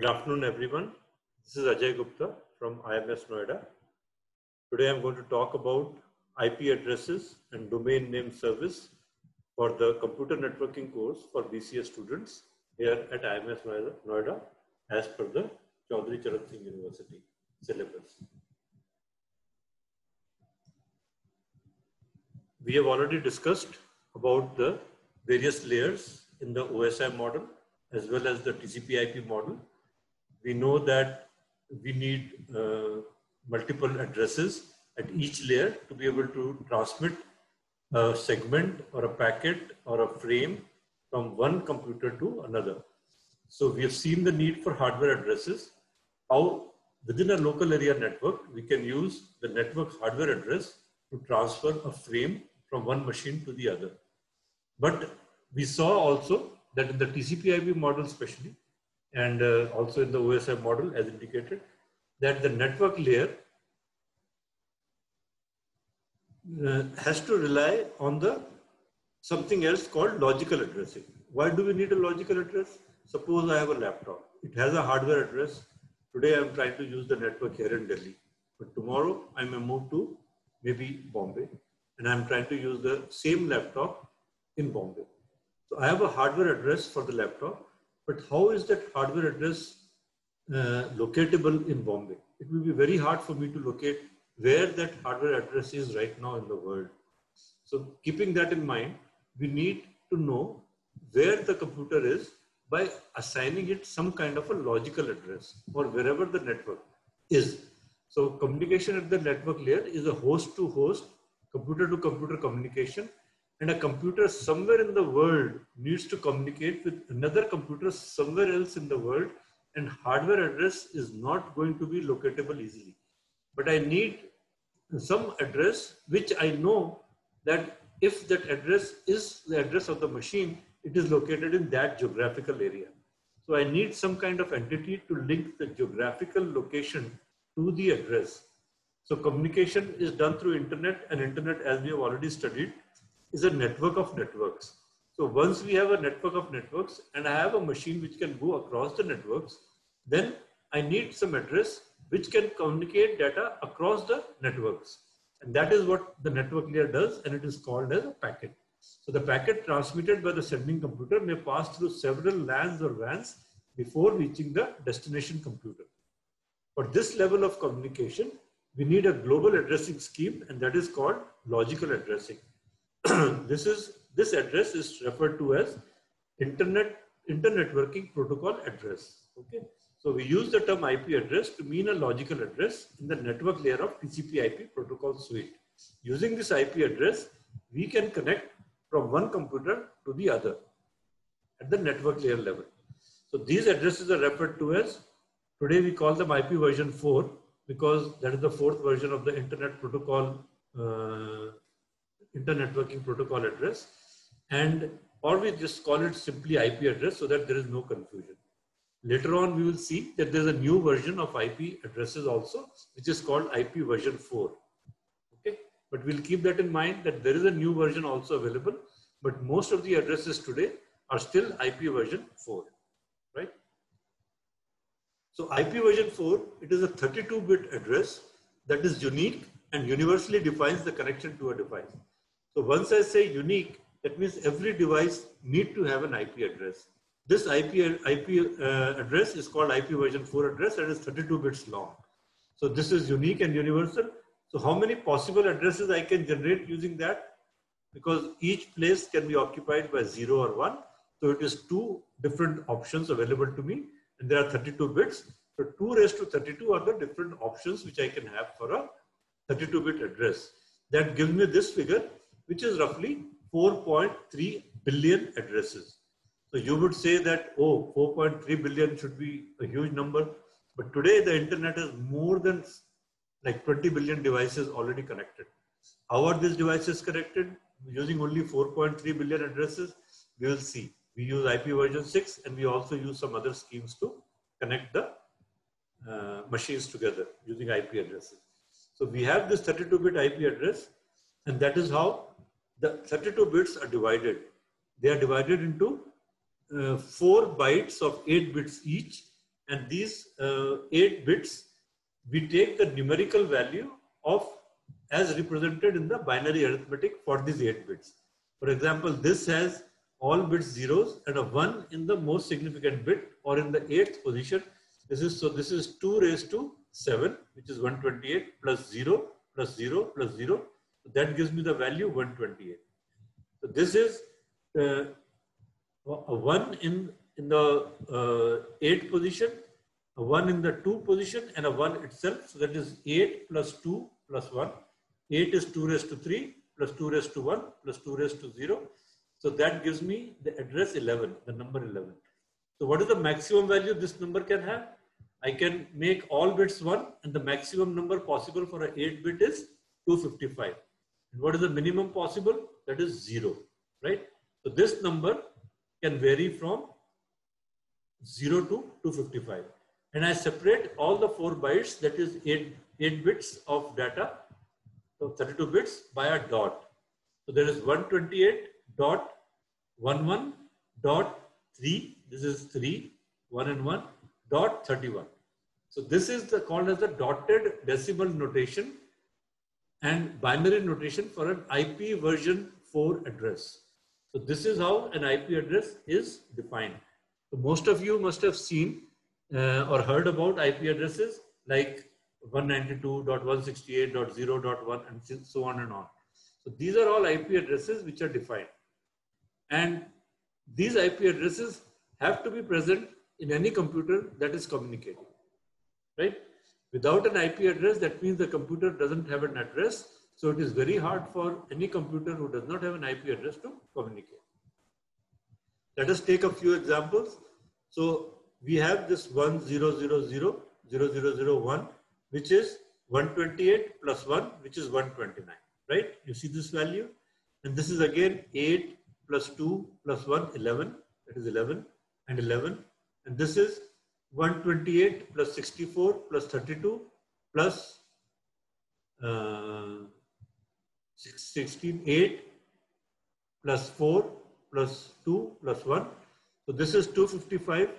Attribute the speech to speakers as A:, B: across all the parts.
A: afternoon, everyone. This is Ajay Gupta from IMS Noida. Today, I'm going to talk about IP addresses and domain name service for the computer networking course for BCA students here at IMS Noida as per the Chaudhary Charan Singh University syllabus. We have already discussed about the various layers in the OSI model as well as the TCP/IP model. We know that we need multiple addresses at each layer to be able to transmit a segment or a packet or a frame from one computer to another. So we have seen the need for hardware addresses, how within a local area network, we can use the network hardware address to transfer a frame from one machine to the other. But we saw also that in the TCP/IP model especially, and also in the OSI model as indicated, that the network layer has to rely on the something else called logical addressing. Why do we need a logical address? Suppose I have a laptop. It has a hardware address. Today I'm trying to use the network here in Delhi. But tomorrow I may move to maybe Bombay and I'm trying to use the same laptop in Bombay. So I have a hardware address for the laptop, but how is that hardware address locatable in Bombay? It will be very hard for me to locate where that hardware address is right now in the world. So keeping that in mind, we need to know where the computer is by assigning it some kind of a logical address or wherever the network is. So communication at the network layer is a host to host, computer to computer communication, and a computer somewhere in the world needs to communicate with another computer somewhere else in the world, and hardware address is not going to be locatable easily. But I need some address which I know that if that address is the address of the machine, it is located in that geographical area. So I need some kind of entity to link the geographical location to the address. So communication is done through internet, and internet, as we have already studied, is a network of networks. So once we have a network of networks and I have a machine which can go across the networks, then I need some address which can communicate data across the networks. And that is what the network layer does, and it is called as a packet. So the packet transmitted by the sending computer may pass through several LANs or WANs before reaching the destination computer. For this level of communication, we need a global addressing scheme, and that is called logical addressing. This address is referred to as internetworking protocol address. Okay, so we use the term IP address to mean a logical address in the network layer of TCP/IP protocol suite. Using this IP address, we can connect from one computer to the other at the network layer level. So these addresses are referred to as, today we call them IP version 4 because that is the fourth version of the internet protocol. Internetworking protocol address, and or we just call it simply IP address so that there is no confusion. Later on, we will see that there is a new version of IP addresses also, which is called IP version 4. Okay, but we'll keep that in mind that there is a new version also available, but most of the addresses today are still IP version 4, right? So IP version 4, it is a 32-bit address that is unique and universally defines the connection to a device. So once I say unique, that means every device need to have an IP address. This IP address is called IP version 4 address, and is 32 bits long. So this is unique and universal. So how many possible addresses I can generate using that? Because each place can be occupied by 0 or 1. So it is two different options available to me, and there are 32 bits. So 2 raised to 32 are the different options which I can have for a 32-bit address. That gives me this figure, which is roughly 4.3 billion addresses. So you would say that, oh, 4.3 billion should be a huge number. But today the internet has more than like 20 billion devices already connected. How are these devices connected? Using only 4.3 billion addresses, we will see. We use IP version 6, and we also use some other schemes to connect the machines together using IP addresses. So we have this 32-bit IP address, and that is how the 32 bits are divided. They are divided into 4 bytes of 8 bits each, And these 8 bits, we take the numerical value of as represented in the binary arithmetic for these 8 bits. For example, this has all bits zeros and a 1 in the most significant bit, or in the 8th position. This is 2 raised to 7, which is 128 plus 0 plus 0 plus 0. That gives me the value 128. So this is a 1 in the 8th position, a 1 in the 2 position, and a 1 itself. So that is 8 plus 2 plus 1. 8 is 2 raised to 3 plus 2 raised to 1 plus 2 raised to 0. So that gives me the address 11, the number 11. So what is the maximum value this number can have? I can make all bits 1, and the maximum number possible for an 8 bit is 255. And what is the minimum possible? That is 0, right? So this number can vary from 0 to 255. And I separate all the 4 bytes, that is 8 bits of data, so 32 bits, by a dot. So there is 128.11.3, this is 3, 1 and 1, dot 31. So this is called as the dotted decimal notation and binary notation for an IP version 4 address. So this is how an IP address is defined. So most of you must have seen or heard about IP addresses like 192.168.0.1 and so on and on. So these are all IP addresses which are defined. And these IP addresses have to be present in any computer that is communicating, right? Without an IP address, that means the computer doesn't have an address. So it is very hard for any computer who does not have an IP address to communicate. Let us take a few examples. So we have this 10000001, which is 128 plus 1, which is 129, right? You see this value? And this is again 8 plus 2 plus 1, 11, that is 11 and 11. And this is 128 plus 64 plus 32 plus 16, 8 plus 4 plus 2 plus 1. So this is 255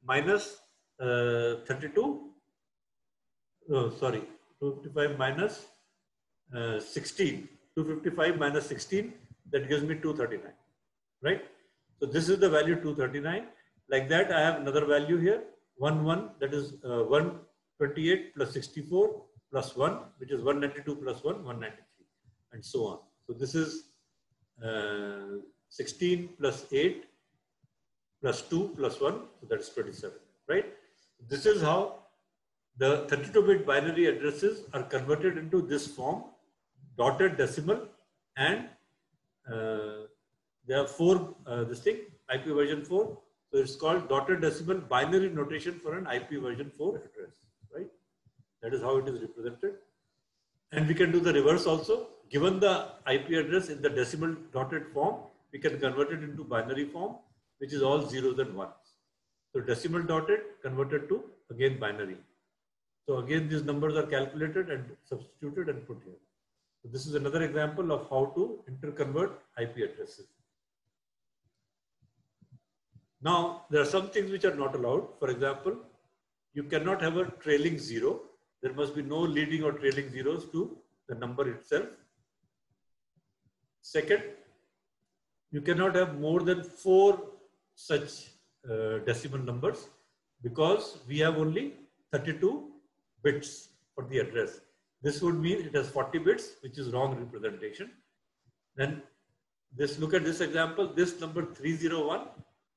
A: minus 32. Oh, sorry, 255 minus 16. 255 minus 16, that gives me 239, right? So this is the value 239. Like that, I have another value here, 11, that is 128 plus 64 plus 1, which is 192 plus 1, 193, and so on. So this is 16 plus 8 plus 2 plus 1, so that is 27, right? This is how the 32-bit binary addresses are converted into this form, dotted decimal, and there are 4, this thing, IP version 4. So it's called dotted decimal binary notation for an IP version 4 address, right? That is how it is represented. And we can do the reverse also. Given the IP address in the decimal dotted form, we can convert it into binary form, which is all zeros and ones. So decimal dotted converted to again binary. So again, these numbers are calculated and substituted and put here. So this is another example of how to interconvert IP addresses. Now, there are some things which are not allowed. For example, you cannot have a trailing 0. There must be no leading or trailing zeros to the number itself. Second, you cannot have more than 4 such decimal numbers, because we have only 32 bits for the address. This would mean it has 40 bits, which is wrong representation. Then look at this example. This number 301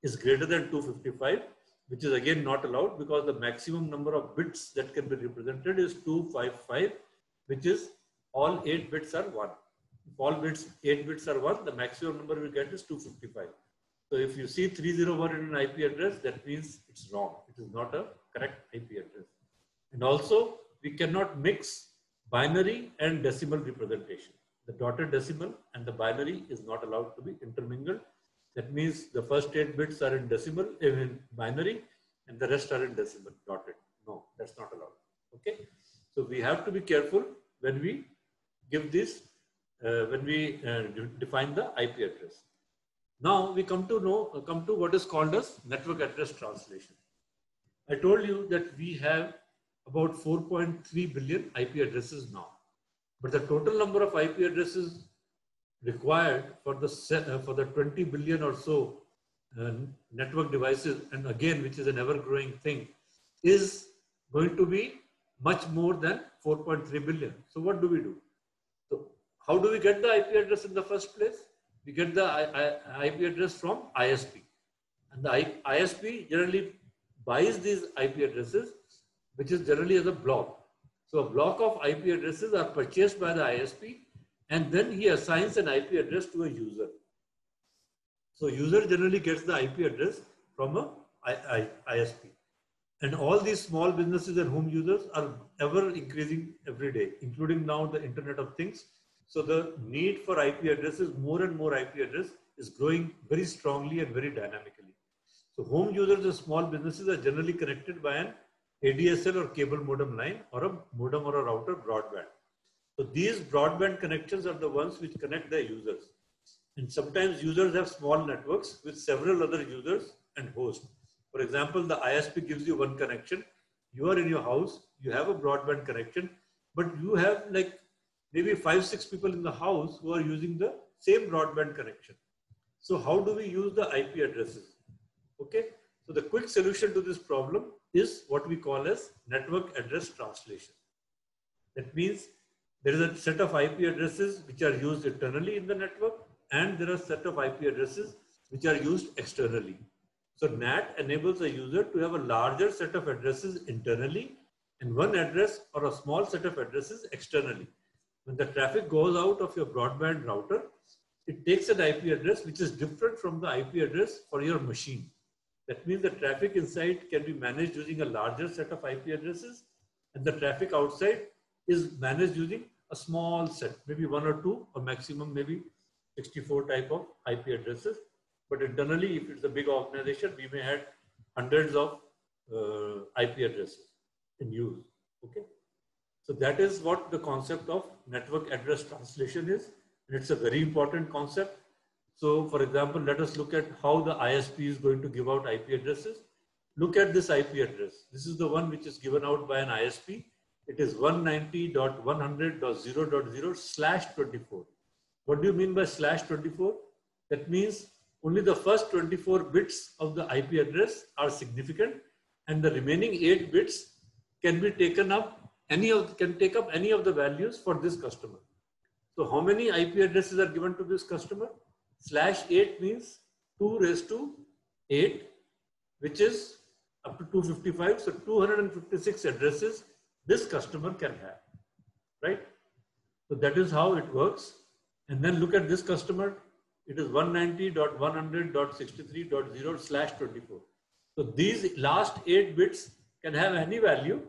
A: is greater than 255, which is again not allowed, because the maximum number of bits that can be represented is 255, which is all 8 bits are 1. If all 8 bits are 1, the maximum number we get is 255. So if you see 301 in an IP address, that means it's wrong. It is not a correct IP address. And also, we cannot mix binary and decimal representation. The dotted decimal and the binary is not allowed to be intermingled. That means the first 8 bits are in decimal, in binary, and the rest are in decimal, dotted. No, that's not allowed. Okay. So we have to be careful when we give this, when we define the IP address. Now we come to what is called as network address translation. I told you that we have about 4.3 billion IP addresses now, but the total number of IP addresses required for the 20 billion or so network devices, and again, which is an ever-growing thing, is going to be much more than 4.3 billion. So what do we do? So how do we get the IP address in the first place? We get the IP address from ISP. And the ISP generally buys these IP addresses, which is generally as a block. So a block of IP addresses are purchased by the ISP, and then he assigns an IP address to a user. So user generally gets the IP address from a ISP. And all these small businesses and home users are ever increasing every day, including now the Internet of Things. So the need for IP addresses, more and more IP address, is growing very strongly and very dynamically. So home users and small businesses are generally connected by an ADSL or cable modem line, or a modem or a router broadband. So these broadband connections are the ones which connect the users. And sometimes users have small networks with several other users and hosts. For example, the ISP gives you one connection. You are in your house, you have a broadband connection, but you have like maybe 5-6 people in the house who are using the same broadband connection. So how do we use the IP addresses? Okay, so the quick solution to this problem is what we call as network address translation. That means there is a set of IP addresses which are used internally in the network, and there are a set of IP addresses which are used externally. So NAT enables a user to have a larger set of addresses internally and one address or a small set of addresses externally. When the traffic goes out of your broadband router, it takes an IP address which is different from the IP address for your machine. That means the traffic inside can be managed using a larger set of IP addresses, and the traffic outside is managed using a small set, maybe 1 or 2 or maximum maybe 64 type of IP addresses. But internally, if it's a big organization, we may have hundreds of IP addresses in use. Okay, so that is what the concept of network address translation is, and it's a very important concept. So, for example, let us look at how the ISP is going to give out IP addresses. Look at this IP address. This is the one which is given out by an ISP. It is 190.100.0.0/24. What do you mean by /24? That means only the first 24 bits of the IP address are significant, and the remaining 8 bits can be taken up, can take up any of the values for this customer. So how many IP addresses are given to this customer? /8 means 2⁸, which is up to 255. So 256 addresses this customer can have, right? So that is how it works. And then look at this customer. It is 190.100.63.0/24. So these last 8 bits can have any value.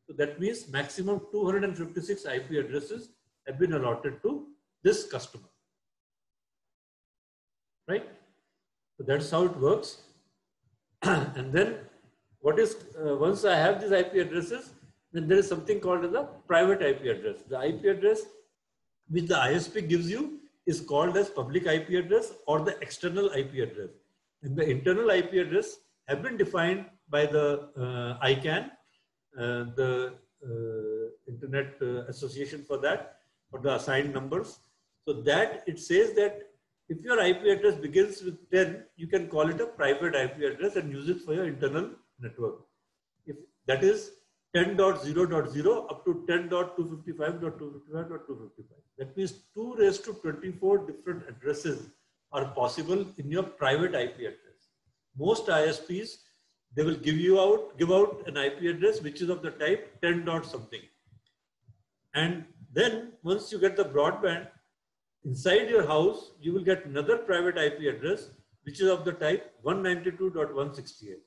A: So that means maximum 256 IP addresses have been allotted to this customer, right? So that's how it works. And then what is, once I have these IP addresses, then there is something called as a private IP address. The IP address which the ISP gives you is called as public IP address or the external IP address. And the internal IP address have been defined by the ICANN, the Internet Association for that, for the assigned numbers. So that it says that if your IP address begins with 10, you can call it a private IP address and use it for your internal network. If that is 10.0.0 up to 10.255.255.255. That means 2⁻24 different addresses are possible in your private IP address. Most ISPs, they will give out an IP address which is of the type 10. something. And then once you get the broadband, inside your house, you will get another private IP address which is of the type 192.168.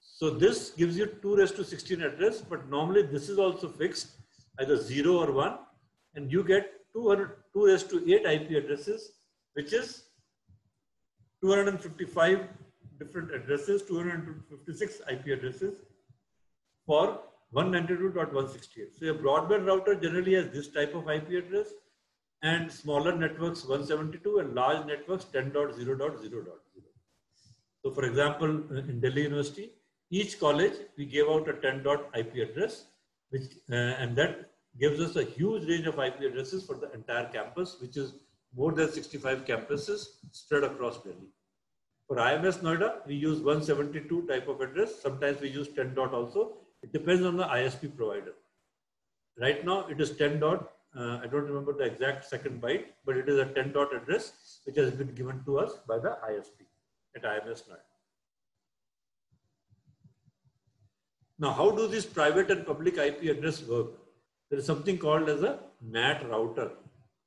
A: So this gives you 2⁻16 address, but normally this is also fixed, either 0 or 1, and you get 2⁸8 IP addresses, which is 255 different addresses, 256 IP addresses for 192.168. So your broadband router generally has this type of IP address, and smaller networks 172 and large networks 10.0.0.0. So for example, in Delhi University, each college, we gave out a 10 dot IP address, which and that gives us a huge range of IP addresses for the entire campus, which is more than 65 campuses spread across Delhi. For IMS Noida, we use 172 type of address. Sometimes we use 10 dot also. It depends on the ISP provider. Right now, it is 10 dot. I don't remember the exact second byte, but it is a 10 dot address which has been given to us by the ISP at IMS Noida. Now, how do these private and public IP address work? There is something called as a NAT router.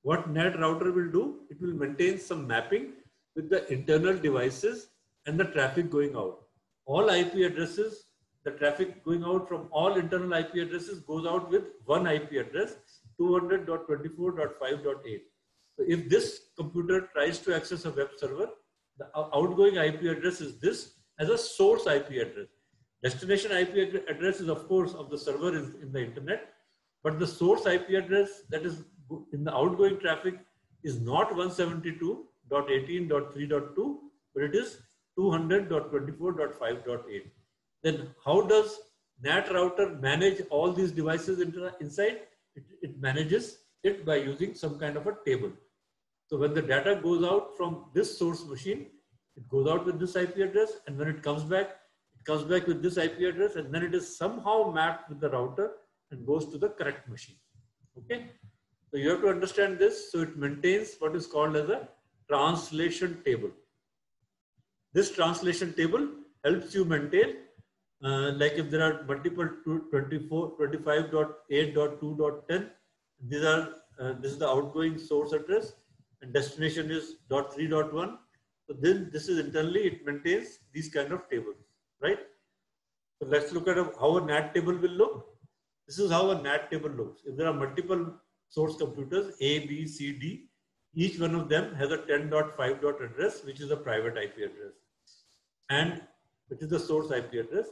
A: What NAT router will do? It will maintain some mapping with the internal devices and the traffic going out. All IP addresses, the traffic going out from all internal IP addresses goes out with one IP address, 200.24.5.8. So if this computer tries to access a web server, the outgoing IP address is this as a source IP address. Destination IP address is, of course, of the server is in the internet, but the source IP address that is in the outgoing traffic is not 172.18.3.2, but it is 200.24.5.8. Then how does NAT router manage all these devices inside? It manages it by using some kind of a table. So when the data goes out from this source machine, it goes out with this IP address, and when it comes back with this IP address, and then it is somehow mapped with the router and goes to the correct machine. Okay, so you have to understand this. So it maintains what is called as a translation table. This translation table helps you maintain, like if there are multiple 25.8.2.10, these are this is the outgoing source address, and destination is .3.1. So then this is internally it maintains these kind of tables, right? So let's look at how a NAT table will look. This is how a NAT table looks. If there are multiple source computers, A, B, C, D, each one of them has a 10.5 address, which is a private IP address, and which is the source IP address,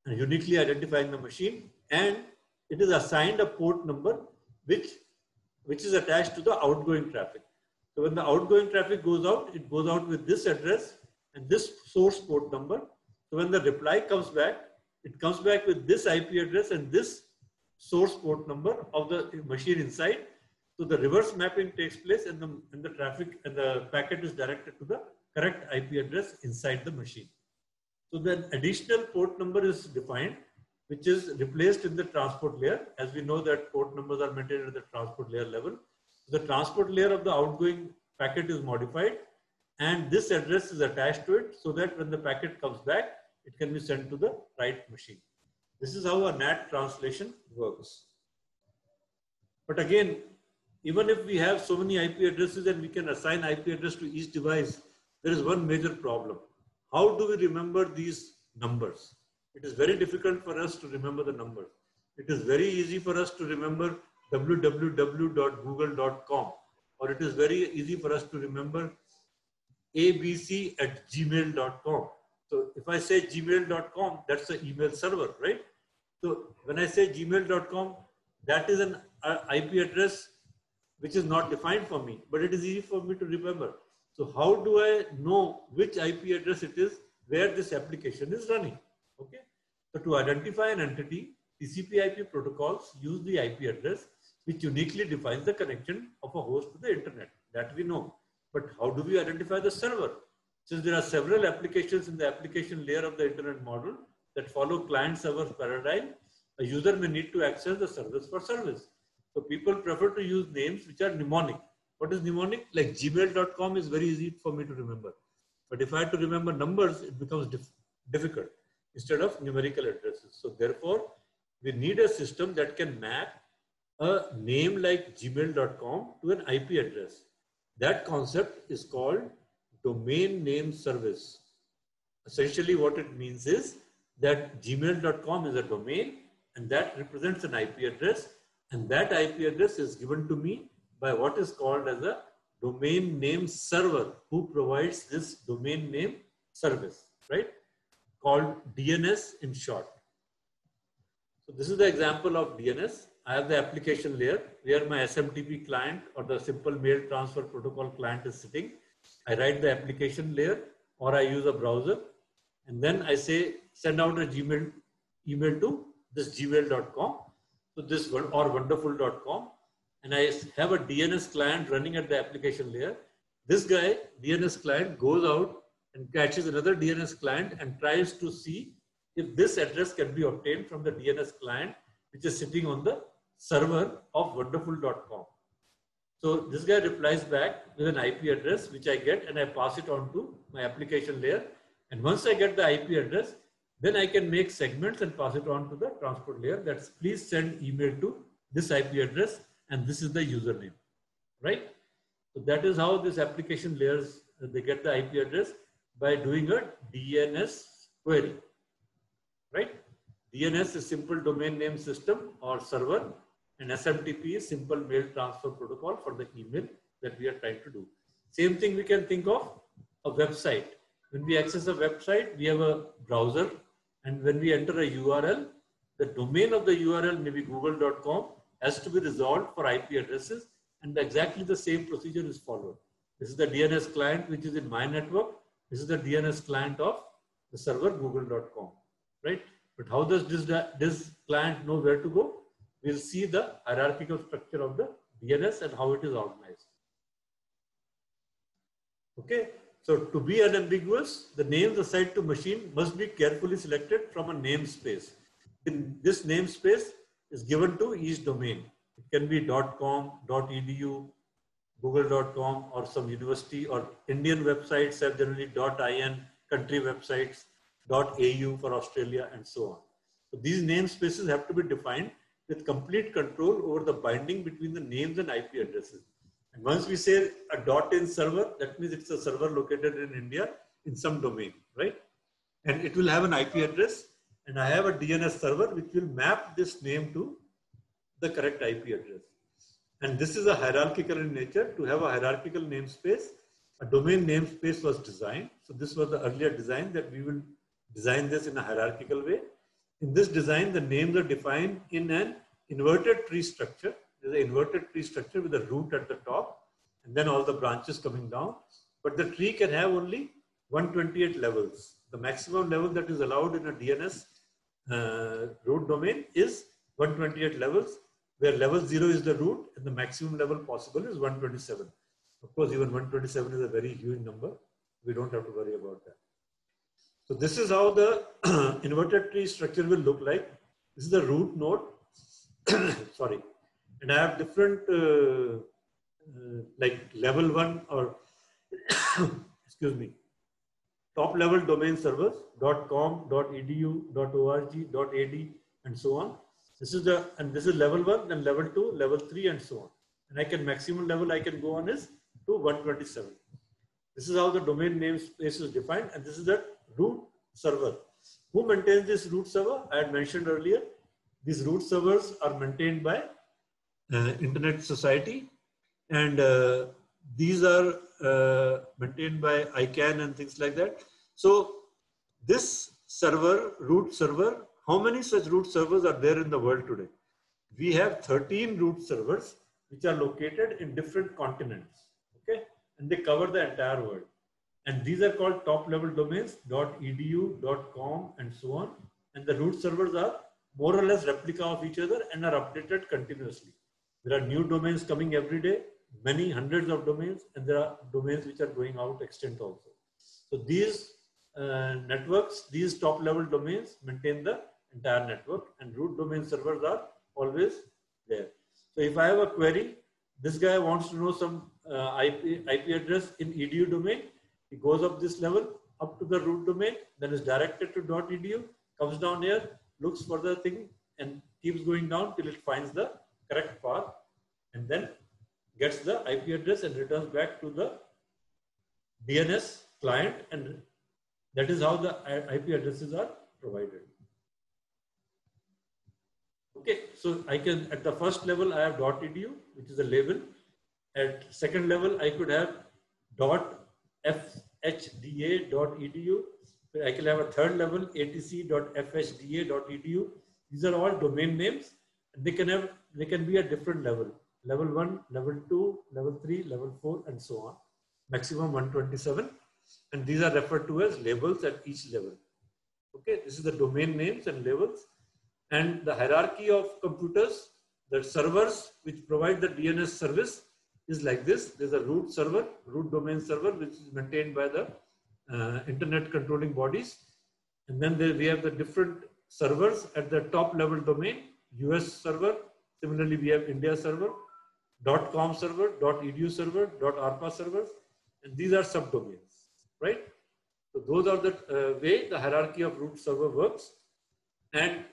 A: and uniquely identifying the machine, and it is assigned a port number which is attached to the outgoing traffic. So when the outgoing traffic goes out, it goes out with this address and this source port number. So when the reply comes back, it comes back with this IP address and this source port number of the machine inside. So the reverse mapping takes place, and the traffic and the packet is directed to the correct IP address inside the machine. So then additional port number is defined, which is replaced in the transport layer. As we know that port numbers are maintained at the transport layer level. The transport layer of the outgoing packet is modified, and this address is attached to it so that when the packet comes back, it can be sent to the right machine. This is how a NAT translation works. But again, even if we have so many IP addresses and we can assign IP address to each device, there is one major problem. How do we remember these numbers? It is very difficult for us to remember the numbers. It is very easy for us to remember www.google.com, or it is very easy for us to remember abc@gmail.com. So if I say gmail.com, that's the email server, right? So when I say gmail.com, that is an IP address which is not defined for me, but it is easy for me to remember. So how do I know which IP address it is where this application is running? Okay. So to identify an entity, TCP/IP protocols use the IP address, which uniquely defines the connection of a host to the internet. That we know. But how do we identify the server? Since there are several applications in the application layer of the internet model that follow client-server paradigm, a user may need to access the service for service. So people prefer to use names which are mnemonic. What is mnemonic? Like gmail.com is very easy for me to remember. But if I have to remember numbers, it becomes difficult instead of numerical addresses. So therefore, we need a system that can map a name like gmail.com to an IP address. That concept is called domain name service. Essentially what it means is that gmail.com is a domain, and that represents an IP address, and that IP address is given to me by what is called as a domain name server, who provides this domain name service, right? Called DNS in short. So this is the example of DNS. I have the application layer where my SMTP client or the simple mail transfer protocol client is sitting. I write the application layer, or I use a browser, and then I say send out a email to this gmail.com, so this or wonderful.com, and I have a DNS client running at the application layer. This guy, DNS client, goes out and catches another DNS client and tries to see if this address can be obtained from the DNS client, which is sitting on the server of wonderful.com. So this guy replies back with an IP address, which I get, and I pass it on to my application layer. And once I get the IP address, then I can make segments and pass it on to the transport layer. That's please send email to this IP address, and this is the username, right? So that is how this application layers, they get the IP address by doing a DNS query, right? DNS is simple domain name system or server, and SMTP is simple mail transfer protocol for the email that we are trying to do. Same thing we can think of a website. When we access a website, we have a browser, and when we enter a URL, the domain of the URL, maybe google.com, has to be resolved for IP addresses, and exactly the same procedure is followed. This is the DNS client which is in my network. This is the DNS client of the server google.com, right? But how does this client know where to go? We'll see the hierarchical structure of the DNS and how it is organized. Okay, so to be unambiguous, the names assigned to machine must be carefully selected from a namespace. This namespace is given to each domain. It can be .com, .edu, google.com, or some university, or Indian websites have generally .in, country websites, .au for Australia, and so on. So these namespaces have to be defined with complete control over the binding between the names and IP addresses. And once we say a .in server, that means it's a server located in India in some domain, right? And it will have an IP address, and I have a DNS server which will map this name to the correct IP address. And this is a hierarchical in nature. To have a hierarchical namespace, a domain namespace was designed. So this was the earlier design, that we will design this in a hierarchical way. In this design, the names are defined in an inverted tree structure. There's an inverted tree structure with a root at the top, and then all the branches coming down. But the tree can have only 128 levels. The maximum level that is allowed in a DNS root domain is 128 levels, where level 0 is the root and the maximum level possible is 127. Of course, even 127 is a very huge number. We don't have to worry about that. So this is how the inverted tree structure will look like. This is the root node. Sorry. And I have different like level 1 or excuse me, top level domain servers, .com, .edu, .org, .ad, and so on. This is level 1, then level 2, level 3, and so on. And I can maximum level I can go on is to 127. This is how the domain namespace is defined, and this is the root server. Who maintains this root server? I had mentioned earlier, these root servers are maintained by Internet Society, and these are maintained by ICANN and things like that. So this server, root server, how many such root servers are there in the world today? We have 13 root servers which are located in different continents, okay? And they cover the entire world. And these are called top level domains, .edu, .com, and so on. And the root servers are more or less replica of each other and are updated continuously. There are new domains coming every day, many hundreds of domains, and there are domains which are going out extinct also. So these networks, these top level domains maintain the entire network, and root domain servers are always there. So if I have a query, this guy wants to know some IP address in edu domain, he goes up this level, up to the root domain, then is directed to .edu, comes down here, looks for the thing, and keeps going down till it finds the correct path, and then gets the IP address and returns back to the DNS client, and that is how the IP addresses are provided. Okay, so I can, at the first level, I have .edu, which is a label. At second level, I could have .fhda.edu. I can have a third level, atc.fhda.edu. These are all domain names, and they can be at different level. Level 1, level 2, level 3, level 4, and so on. Maximum 127. And these are referred to as labels at each level. Okay, this is the domain names and labels. And the hierarchy of computers, the servers which provide the DNS service is like this. There's a root server, root domain server, which is maintained by the internet controlling bodies. And then we have the different servers at the top level domain, US server. Similarly, we have India server, .com server, .edu server, .arpa servers, and these are subdomains, right? So those are the way the hierarchy of root server works. And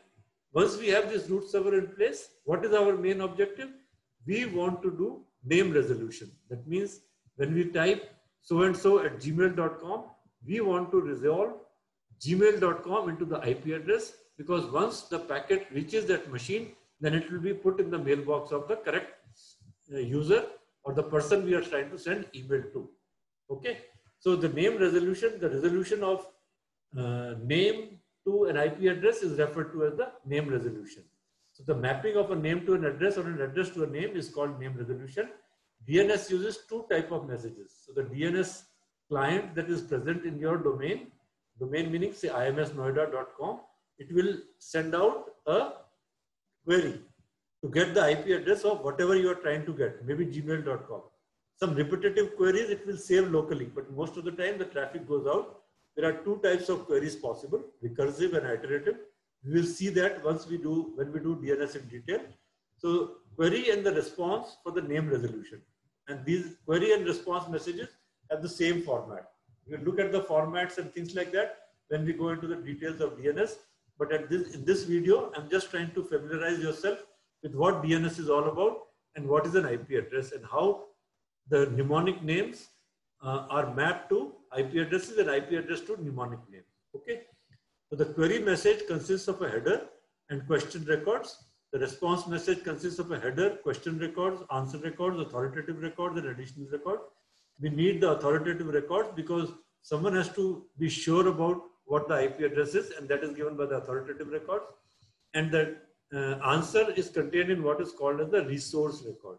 A: once we have this root server in place, what is our main objective? We want to do name resolution. That means when we type so-and-so at gmail.com, we want to resolve gmail.com into the IP address, because once the packet reaches that machine, then it will be put in the mailbox of the correct user or the person we are trying to send email to. Okay. So the name resolution, the resolution of name to an IP address is referred to as the name resolution. So the mapping of a name to an address or an address to a name is called name resolution. DNS uses two types of messages. So the DNS client that is present in your domain meaning say imsnoida.com, it will send out a query to get the IP address of whatever you are trying to get, maybe gmail.com. Some repetitive queries it will save locally, but most of the time the traffic goes out. There are two types of queries possible, recursive and iterative. We will see that when we do DNS in detail. So query and the response for the name resolution. And these query and response messages have the same format. We will look at the formats and things like that when we go into the details of DNS. But in this video, I'm just trying to familiarize yourself with what DNS is all about and what is an IP address and how the mnemonic names are mapped to IP addresses and IP address to mnemonic names. Okay. So the query message consists of a header and question records. The response message consists of a header, question records, answer records, authoritative records, and additional records. We need the authoritative records because someone has to be sure about what the IP address is, and that is given by the authoritative records. And the answer is contained in what is called as the resource record.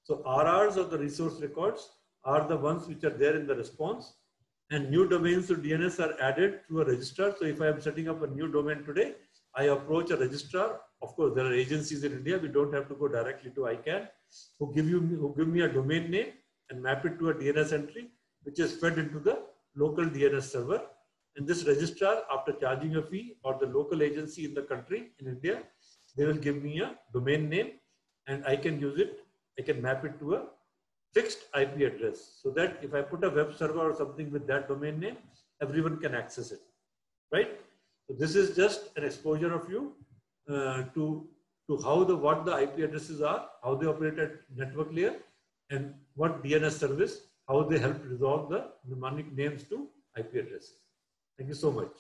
A: So RRs of the resource records are the ones which are there in the response, and new domains to DNS are added through a registrar. So if I am setting up a new domain today, I approach a registrar. Of course, there are agencies in India. We don't have to go directly to ICANN who give me a domain name and map it to a DNS entry, which is fed into the local DNS server. And this registrar, after charging a fee, or the local agency in the country in India, they will give me a domain name, and I can use it. I can map it to a fixed IP address, so that if I put a web server or something with that domain name, everyone can access it, right? So this is just an exposure of you to what the IP addresses are, how they operate at network layer, and what DNS service, how they help resolve the mnemonic names to IP addresses. Thank you so much.